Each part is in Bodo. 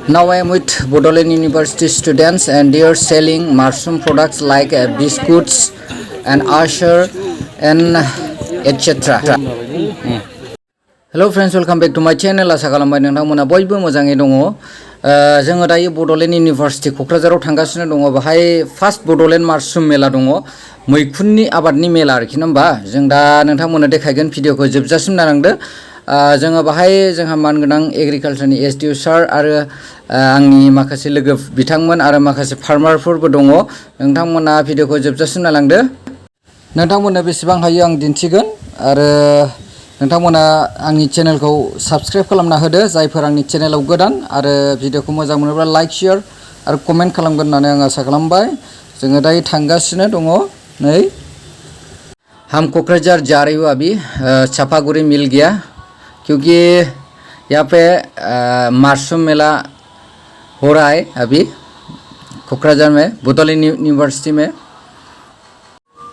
Now I am with Bodoland University students and they are selling mushroom products like biscuits and asher and etc. Hello friends, welcome back to my channel. Asa kalambai nोंथांमोना बयबो मोजाङै दङ। जोङो दायो बड'लेण्ड इउनिभारसिटि क'क्राझाराव थांगासिनो दङ। बाहाय फार्स्ट बड'लेण्ड माशरुम मेला दङ। मैखुननि आबादनि मेला आरोखि ना होमबा। जों दा नोंथांमोननो देखायगोन भिडिअखौ जोबजासिम नायलांदो। जोङो बाहाय जोंहा मानगोनां एग्रिकालचारनि SDAO सार आरो आंनि माखासे लोगो बिथांमोन आरो माखासे फार्मारफोरबो दङ। नोंथांमोना भिडिअखौ जोबजासिम नायलांदो। नोंथांमोननो बेसेबां हायो आं दिन्थिगोन आरो नोंथांमोना आंनि चेनेलखौ साबस्क्राइब खालामना होदो जायफोर आंनि चेनेलाव गोदान आरो भिडिअखौ मोजां मोनोब्ला लाइक शेयार आरो कमेन्ट खालामगोन होननानै आं आसा खालामबाय। जोङो दायो थांगासिनो दङ। नै हम कोकराझार जा रही हूँ अभी छापागुड़ी मिल गया क्योंकि यहाँ पे मशरूम मेला हो रहा है अभी कोकराझार में बोडोलैंड यूनिवर्सिटी में।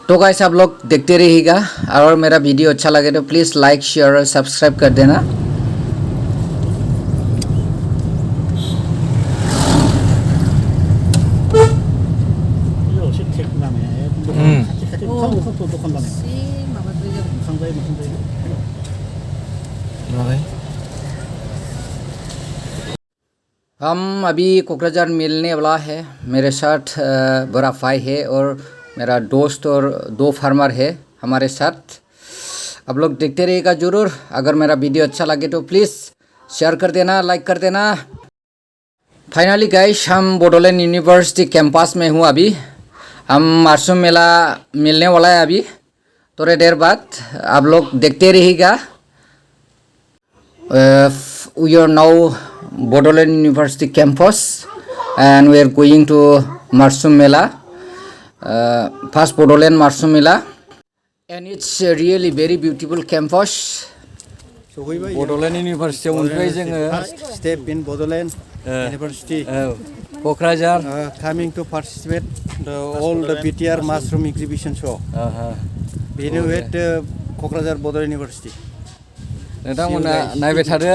तो गाइस आप लोग देखते रहिएगा और मेरा वीडियो अच्छा लगे तो प्लीज़ लाइक शेयर और सब्सक्राइब कर देना। हम अभी कोकराझार मिलने वाला है। मेरे साथ बड़ा भाई है और मेरा दोस्त और दो फार्मर है हमारे साथ। आप लोग देखते रहिएगा जरूर। अगर मेरा वीडियो अच्छा लगे तो प्लीज़ शेयर कर देना, लाइक कर देना। फाइनली गाइस हम बोडोलैंड यूनिवर्सिटी कैंपस में हूँ अभी। हम मशरूम मेला मिलने वाला है अभी थोड़ी देर बाद। आप लोग देखते रहिएगा। We are now Bodoland University campus and we are going to Mushroom Mela. First Bodoland Mushroom Mela, and it's really very beautiful campus. Bodoland University first step in Bodoland University. Kokrajhar Coming to participate all the BTR mushroom exhibition show. Bijni with Kokrajhar Bodoland University. नोंथांमोना नायबाय थादो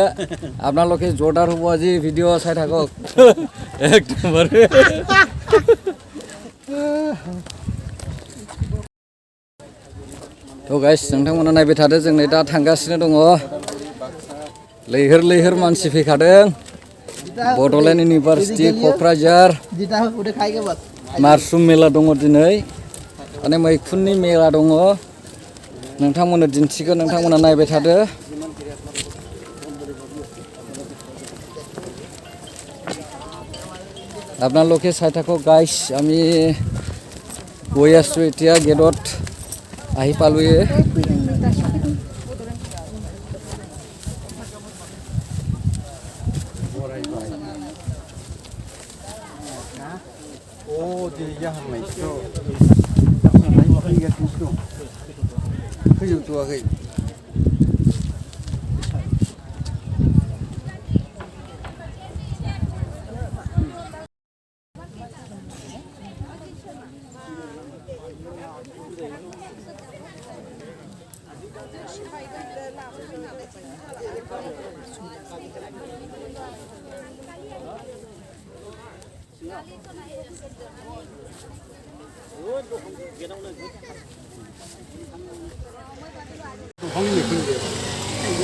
आपनालोके जोरदार होबो আজি ভিডিও চাই থাকক एकदमबारे तो गाइस नोंथांमोना नायबाय थादो जों नै दा थांगासिनो दङ लैहोर लैहोर मानसि फैखादों बड'लेण्ड इउनिभारसिटि क'क्राझार माशरुम मेला दङ दिनै माने मैखुननि मेला दङ नोंथांमोननो दिन्थिगोन नोंथांमोना नायबाय थादो आपनालोके চাই থাকক গাইস আমি গৈ আছো এতিয়া গেটত আহি পালোয়ে 오, dia hamai so. Kayong tuwa kay.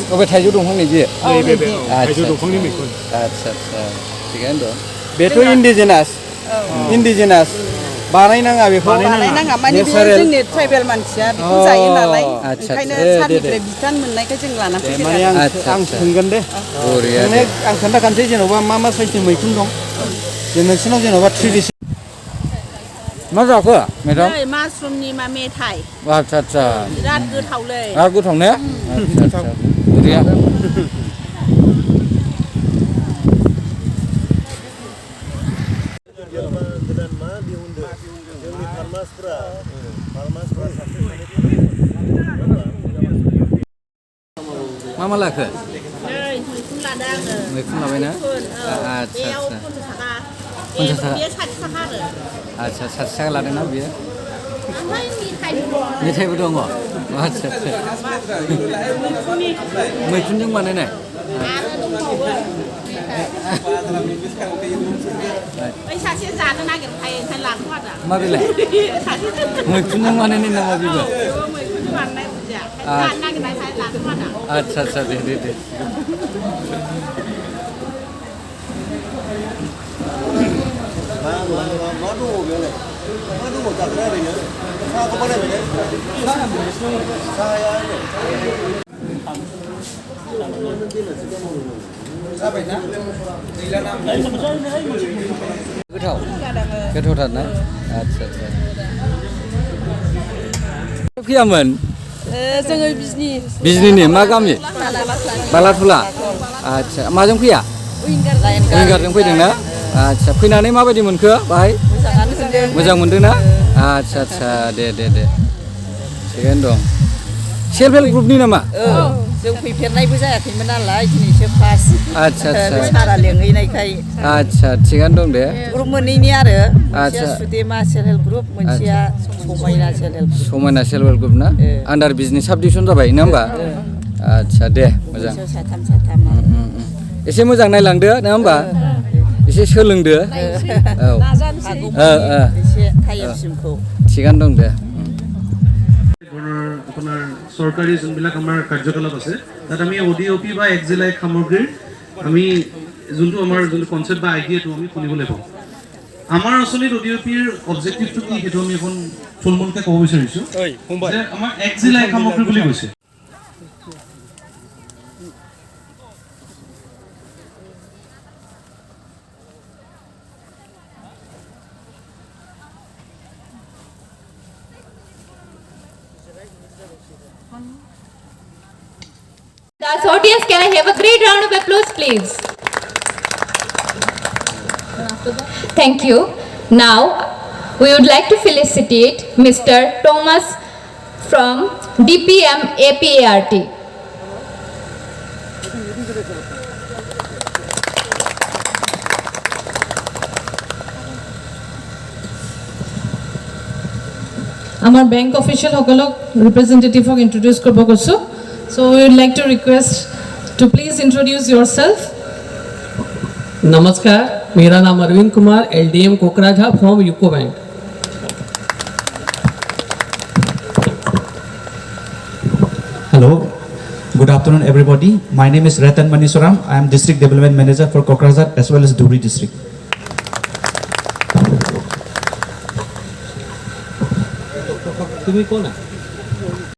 बबे थाइजौ दंफां नै जे नैबे थाइजौ दंफांनि मैखुन आच्छा आच्छा थिगानो दं बेथ' इन्डिजिनास बानायनाङा बेखौ बानायनाङा माने बे जोंनि ट्राइबेल मानसिया बेखौ जायो नालाय ओंखायनो सारनिफ्राय बिथान मोननायखाय जों लाना फैदों माने आं सोंगोन दे आं खोन्थाखानोसै जेनेबा मा साइजनि मैखुन दं जे नोंसिनाव जेनेबा ट्रेडिसन मा जाखो मेडाम माशरुमनि मा मेथाइ आच्छा आच्छा बिराद गोथावलै बिराद गोथाव ने आच्छा बरिया मा लाखो मैखुन लादों आङो मैखुन लाबायना आच्छा आच्छा 50 थाखा बेयो 60 थाखा आरो आच्छा 60 थाखा लादोंना बियो ओमफ्राय मेथाइबो दङ आच्छा आच्छा मैखुनजों बानायनाय ओइ सासे जानो नागिरखायो ओमफ्राय लाथ'आदा माबेलाय मैखुनजों बानायनाय नामा बेबो मैखुनजों बानायनाय बुजिया जानो नागिरनायखाय लाथ'आदा आदसा आदसा दे गोथावथार ना आदसा आदसा फैयामोन जोङो बिजनिनि मा गामि बालाथुला आदसा माजों फैया उइंगारजों फैदों ना आदसा फैनानै माबायदि मोनखो बाहाय मोजां मोनदों ना आदसा आदसा दे थिगानो दं सेल्फ हेल्प ग्रुपनि नामा जों फैफेरनायबो जायाखैमोन नालाय दिनैसो फार्स्ट आदसा आदसा सारा लेंहैनायखाय आदसा थिगानो दं दे ग्रुप मोननैनि आरो मोनसेया सुदेमा सेल्फ हेल्प ग्रुप मोनसेया समायना सेल्फ हेल्प ग्रुप समायना सेल्फ हेल्प ग्रुप ना आन्डार बिजनि साब डिभिजन जाबाय नङा होमबा आदसा दे मोजां साथाम एसे मोजां नायलांदो नङा होमबा एसे सोलोंदो औ एसे टाइमसिमखौ थिगानो दं दे আপোনাৰ চৰকাৰী যোনবিলাক আমাৰ কাৰ্যকলাপ আছে তাত আমি ODOP বা এক্সিলাই সামগ্ৰীৰ আমি যোনটো আমাৰ যোনটো কনচেপ্ট বা আইডিয়াটো আমি শুনিবলৈ পাওঁ আমাৰ আচলতে ODOPৰ অবজেক্টিভটো কি সেইটো আমি এখন থুলমূলকৈ ক'ব বিচাৰিছোঁ যে আমাৰ এক্সিলাই সামগ্ৰী বুলি কৈছে The audience, can I have a great round of applause, please? Thank you. Now, we would like to felicitate Mr. Thomas from DPM APART. আমাৰ বেংক অফিচিয়েল সকলক ৰিপ্ৰেজেন্টেটিভক ইন্ট্ৰোডিউস কৰিব কৈছো so we would like to request to please introduce yourself नमस्कार मेरा नाम Arvind Kumar LDM Kokrajhar from UCO bank Hello, good afternoon everybody. My name is Ratan Maniswaram. I am District Development Manager for Kokrajhar as well as Dhuri District. तुम्ही कोण आहे